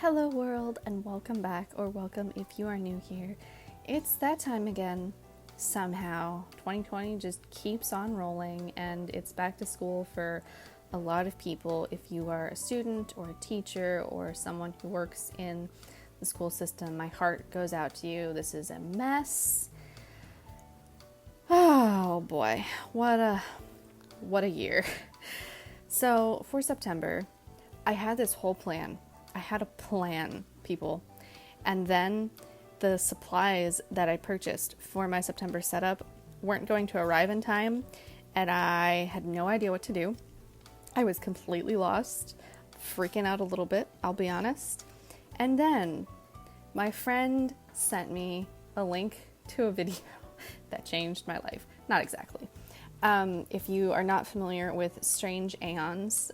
Hello world, and welcome back, or welcome if you are new here. It's that time again. Somehow 2020 just keeps on rolling, and it's back to school for a lot of people. If you are a student or a teacher or someone who works in the school system, my heart goes out to you. This is a mess. Oh boy, what a year. So for September, I had this whole plan. I had a plan, people. And then the supplies that I purchased for my September setup weren't going to arrive in time, and I had no idea what to do. I was completely lost, freaking out a little bit, I'll be honest. And then my friend sent me a link to a video that changed my life. Not exactly. If you are not familiar with Strange Aeons,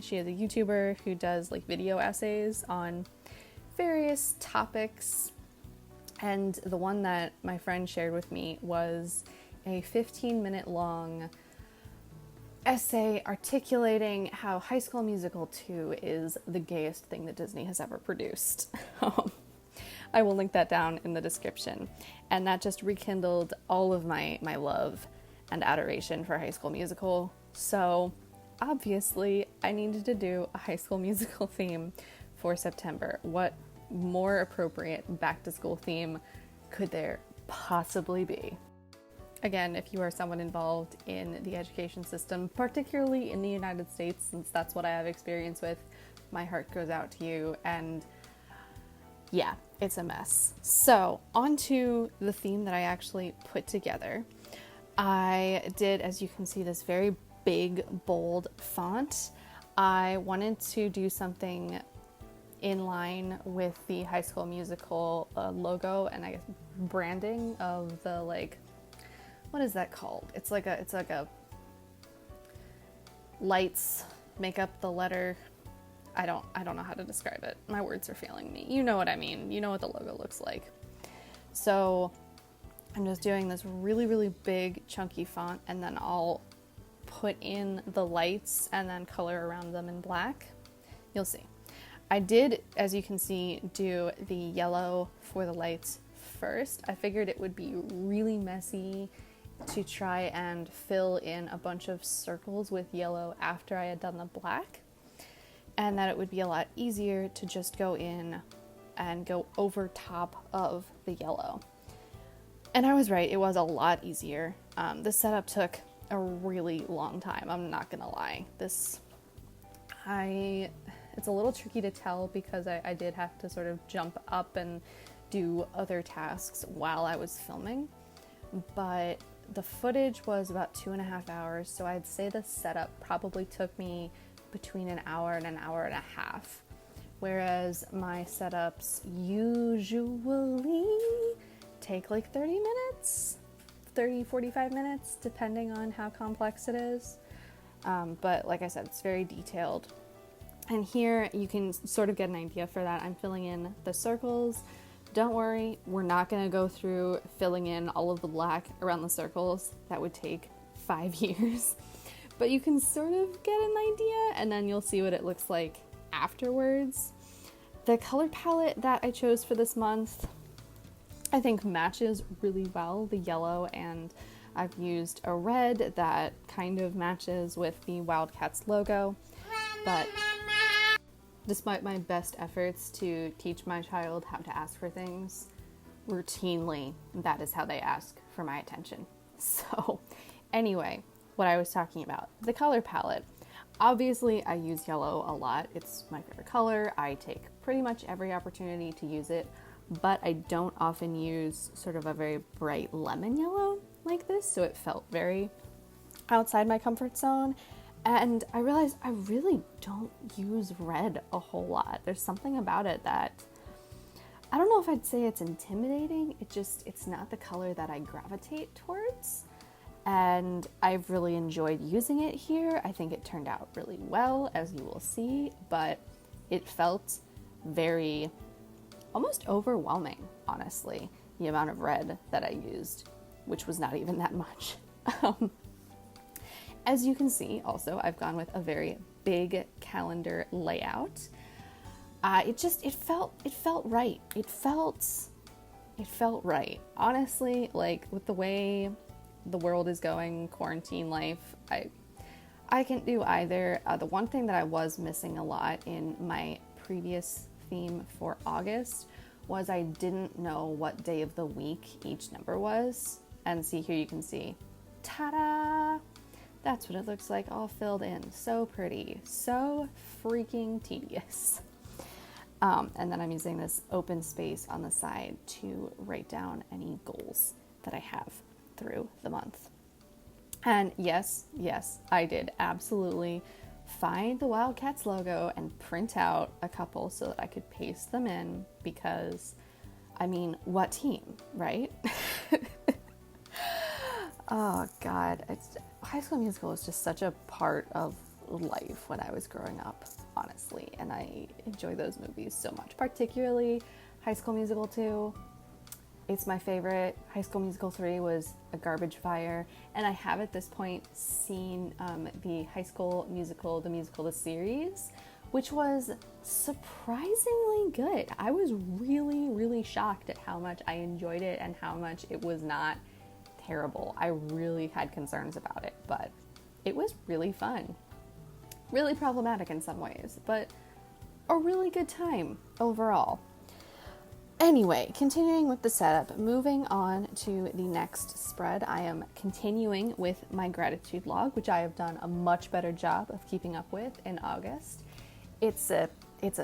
she is a YouTuber who does like video essays on various topics, and the one that my friend shared with me was a 15-minute long essay articulating how High School Musical 2 is the gayest thing that Disney has ever produced. I will link that down in the description, and that just rekindled all of my love and adoration for High School Musical. So obviously I needed to do a High School Musical theme for September. What more appropriate back to school theme could there possibly be? Again, if you are someone involved in the education system, particularly in the United States, since that's what I have experience with, my heart goes out to you. And yeah, it's a mess. So on to the theme that I actually put together. I did, as you can see, this very big, bold font. I wanted to do something in line with the High School Musical logo and I guess branding of the, like, what is that called? It's like a lights make up the letter. I don't know how to describe it. My words are failing me. You know what I mean. You know what the logo looks like. So I'm just doing this really, really big chunky font, and then I'll put in the lights and then color around them in black. You'll see. I did, as you can see, do the yellow for the lights first. I figured it would be really messy to try and fill in a bunch of circles with yellow after I had done the black, and that it would be a lot easier to just go in and go over top of the yellow. And I was right, it was a lot easier. The setup took a really long time, I'm not gonna lie. It's a little tricky to tell because I did have to sort of jump up and do other tasks while I was filming. But the footage was about 2.5 hours, so I'd say the setup probably took me between an hour and an hour and a half. Whereas my setups usually take like 30 minutes, 45 minutes, depending on how complex it is. But like I said, it's very detailed. And here you can sort of get an idea for that. I'm filling in the circles. Don't worry, we're not going to go through filling in all of the black around the circles. That would take 5 years. But you can sort of get an idea, and then you'll see what it looks like afterwards. The color palette that I chose for this month, I think matches really well the yellow, and I've used a red that kind of matches with the Wildcats logo. But despite my best efforts to teach my child how to ask for things, routinely, that is how they ask for my attention. So anyway, what I was talking about, the color palette. Obviously, I use yellow a lot. It's my favorite color. I take pretty much every opportunity to use it, but I don't often use sort of a very bright lemon yellow like this, so it felt very outside my comfort zone. And I realized I really don't use red a whole lot. There's something about it that, I don't know if I'd say it's intimidating. It's not the color that I gravitate towards. And I've really enjoyed using it here. I think it turned out really well, as you will see, but it felt very, almost overwhelming, honestly, the amount of red that I used, which was not even that much. As you can see, also, I've gone with a very big calendar layout. it felt right. It felt right. Honestly, like with the way the world is going, quarantine life, I can do either. The one thing that I was missing a lot in my previous theme for August was I didn't know what day of the week each number was. And see, here you can see, ta-da! That's what it looks like all filled in. So pretty, so freaking tedious. And then I'm using this open space on the side to write down any goals that I have through the month. And yes, I did absolutely find the Wildcats logo and print out a couple so that I could paste them in because, I mean, what team, right? Oh God, High School Musical is just such a part of life when I was growing up, honestly, and I enjoy those movies so much, particularly High School Musical 2. It's my favorite. High School Musical 3 was a garbage fire, and I have at this point seen the High School Musical, the series, which was surprisingly good. I was really shocked at how much I enjoyed it and how much it was not terrible. I really had concerns about it, but it was really fun. Really problematic in some ways, but a really good time overall. Anyway, continuing with the setup, moving on to the next spread, I am continuing with my gratitude log, which I have done a much better job of keeping up with in August. It's a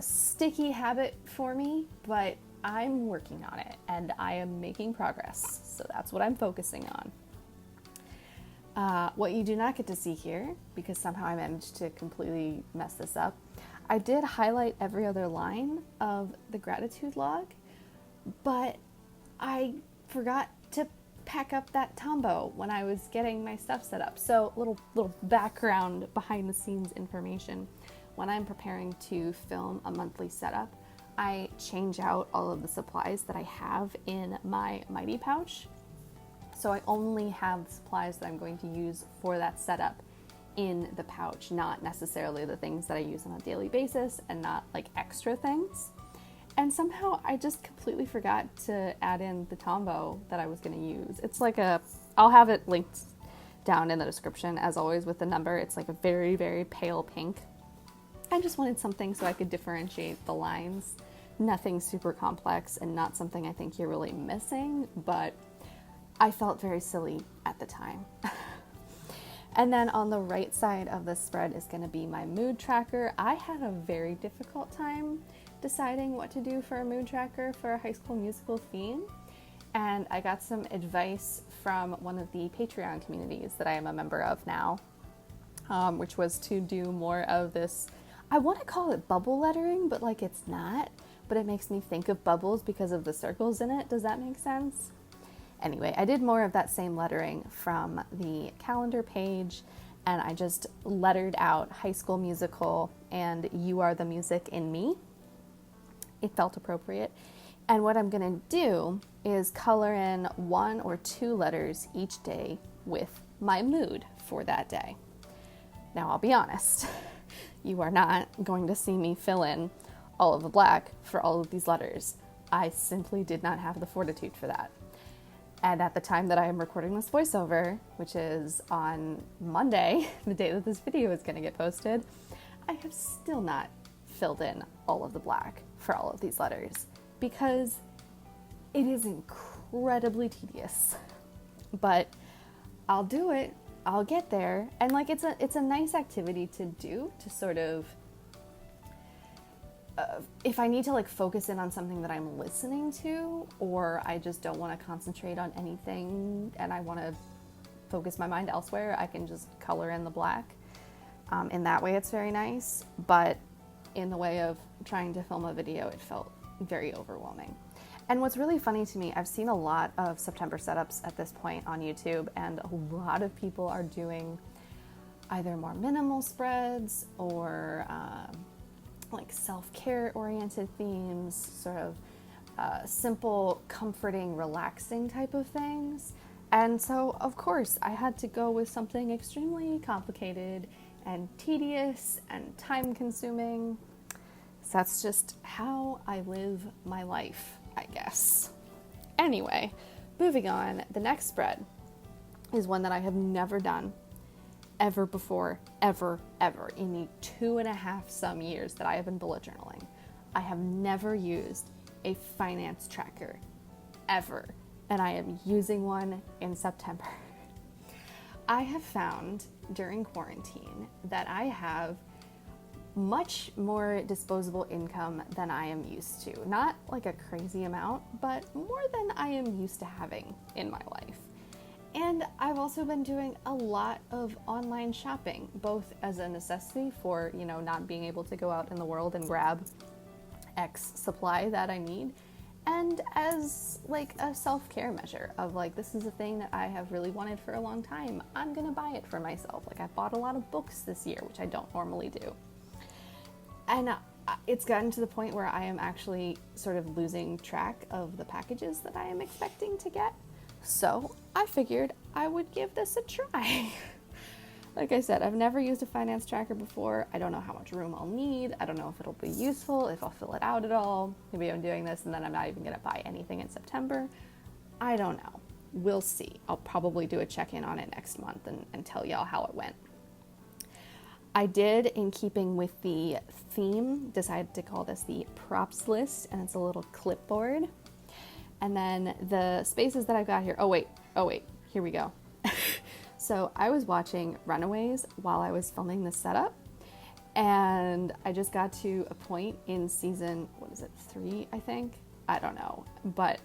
sticky habit for me, but I'm working on it and I am making progress. So that's what I'm focusing on. What you do not get to see here, because somehow I managed to completely mess this up, I did highlight every other line of the gratitude log, but I forgot to pack up that Tombow when I was getting my stuff set up. So little background behind the scenes information. When I'm preparing to film a monthly setup, I change out all of the supplies that I have in my Mighty pouch. So I only have the supplies that I'm going to use for that setup in the pouch, not necessarily the things that I use on a daily basis and not like extra things. And somehow I just completely forgot to add in the Tombow that I was going to use. It's like I'll have it linked down in the description as always with the number. It's like a very pale pink. I just wanted something so I could differentiate the lines. Nothing super complex and not something I think you're really missing, but I felt very silly at the time. And then on the right side of the spread is going to be my mood tracker. I had a very difficult time deciding what to do for a mood tracker for a High School Musical theme. And I got some advice from one of the Patreon communities that I am a member of now, which was to do more of this, I want to call it bubble lettering, but like it's not, but it makes me think of bubbles because of the circles in it. Does that make sense? Anyway, I did more of that same lettering from the calendar page, and I just lettered out High School Musical and You Are the Music in Me. It felt appropriate. And what I'm going to do is color in 1 or 2 letters each day with my mood for that day. Now, I'll be honest, you are not going to see me fill in all of the black for all of these letters. I simply did not have the fortitude for that. And at the time that I am recording this voiceover, which is on Monday, the day that this video is going to get posted, I have still not filled in all of the black for all of these letters because it is incredibly tedious. But I'll do it. I'll get there. And like it's a nice activity to do to sort of if I need to like focus in on something that I'm listening to, or I just don't want to concentrate on anything and I want to focus my mind elsewhere, I can just color in the black. In that way it's very nice, but in the way of trying to film a video, it felt very overwhelming. And what's really funny to me, I've seen a lot of September setups at this point on YouTube, and a lot of people are doing either more minimal spreads or like self-care oriented themes, sort of simple, comforting, relaxing type of things. And so, of course, I had to go with something extremely complicated and tedious and time-consuming. So that's just how I live my life, I guess. Anyway, moving on, the next spread is one that I have never done ever before, ever in the 2.5 some years that I have been bullet journaling. I have never used a finance tracker ever, and I am using one in September. I have found during quarantine that I have much more disposable income than I am used to. Not like a crazy amount, but more than I am used to having in my life. And I've also been doing a lot of online shopping, both as a necessity for, not being able to go out in the world and grab X supply that I need, and as like a self-care measure of like, this is a thing that I have really wanted for a long time. I'm gonna buy it for myself. Like, I bought a lot of books this year, which I don't normally do. And it's gotten to the point where I am actually sort of losing track of the packages that I am expecting to get. So I figured I would give this a try. Like I said, I've never used a finance tracker before. I don't know how much room I'll need. I don't know if it'll be useful, if I'll fill it out at all. Maybe I'm doing this and then I'm not even gonna buy anything in September. I don't know. We'll see. I'll probably do a check-in on it next month and tell y'all how it went. I did, in keeping with the theme, decide to call this the props list, and it's a little clipboard. And then the spaces that I've got here, oh wait, here we go. So I was watching Runaways while I was filming this setup, and I just got to a point in season, 3, I think? I don't know, but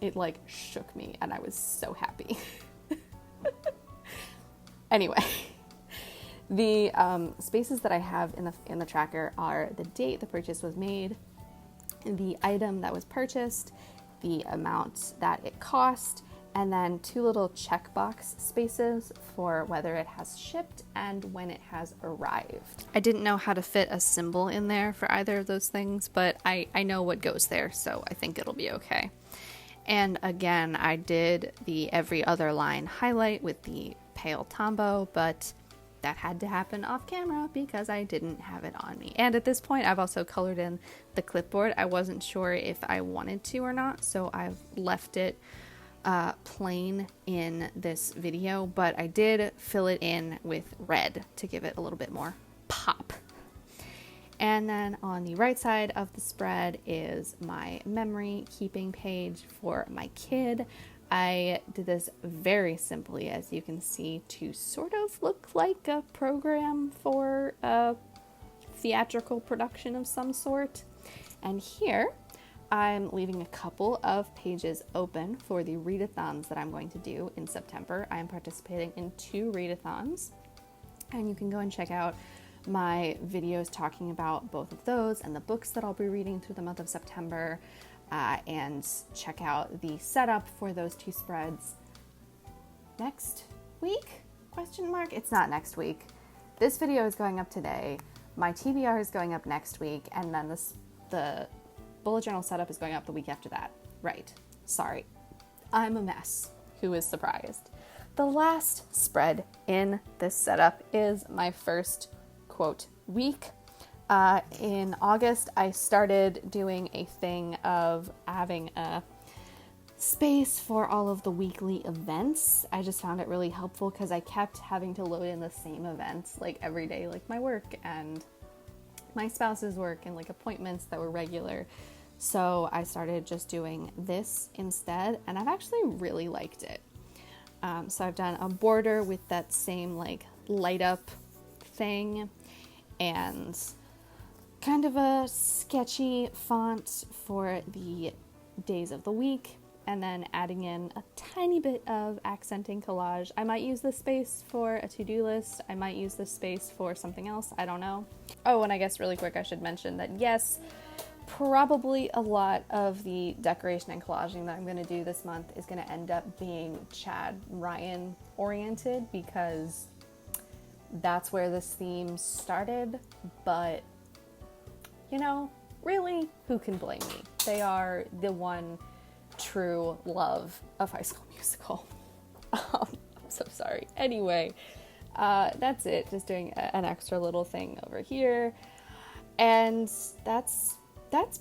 it like shook me and I was so happy. Anyway, the spaces that I have in the tracker are the date the purchase was made, the item that was purchased, the amount that it cost, and then 2 little checkbox spaces for whether it has shipped and when it has arrived. I didn't know how to fit a symbol in there for either of those things, but I know what goes there, so I think it'll be okay. And again, I did the every other line highlight with the pale Tombow, but that had to happen off camera because I didn't have it on me. And at this point, I've also colored in the clipboard. I wasn't sure if I wanted to or not, so I've left it plain in this video, but I did fill it in with red to give it a little bit more pop. And then on the right side of the spread is my memory keeping page for my kid. I did this very simply, as you can see, to sort of look like a program for a theatrical production of some sort. And here I'm leaving a couple of pages open for the readathons that I'm going to do in September. I'm participating in 2 readathons, and you can go and check out my videos talking about both of those and the books that I'll be reading through the month of September, and check out the setup for those 2 spreads next week? ? It's not next week. This video is going up today. My TBR is going up next week, and then the bullet journal setup is going up the week after that. Right. Sorry. I'm a mess. Who is surprised? The last spread in this setup is my first, quote, week. In August, I started doing a thing of having a space for all of the weekly events. I just found it really helpful because I kept having to load in the same events like every day, like my work and my spouse's work and like appointments that were regular. So I started just doing this instead, and I've actually really liked it. So I've done a border with that same like light up thing and kind of a sketchy font for the days of the week, and then adding in a tiny bit of accenting collage. I might use this space for a to-do list. I might use this space for something else. I don't know. Oh, and I guess really quick I should mention that yes, probably a lot of the decoration and collaging that I'm going to do this month is going to end up being Chad Ryan oriented, because that's where this theme started. But, really, who can blame me? They are the one true love of High School Musical. I'm so sorry. Anyway, that's it. Just doing an extra little thing over here. And that's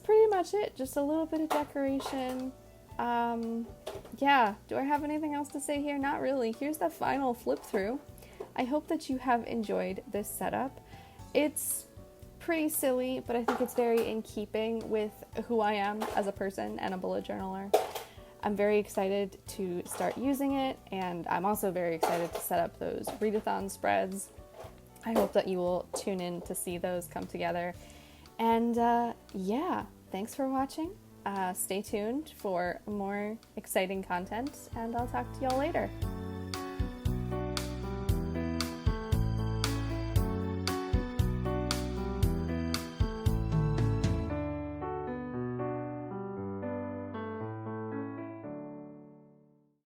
pretty much it. Just a little bit of decoration. Yeah, do I have anything else to say here? Not really. Here's the final flip through. I hope that you have enjoyed this setup. It's pretty silly, but I think it's very in keeping with who I am as a person and a bullet journaler. I'm very excited to start using it, and I'm also very excited to set up those readathon spreads. I hope that you will tune in to see those come together. And yeah, thanks for watching. Stay tuned for more exciting content, and I'll talk to y'all later.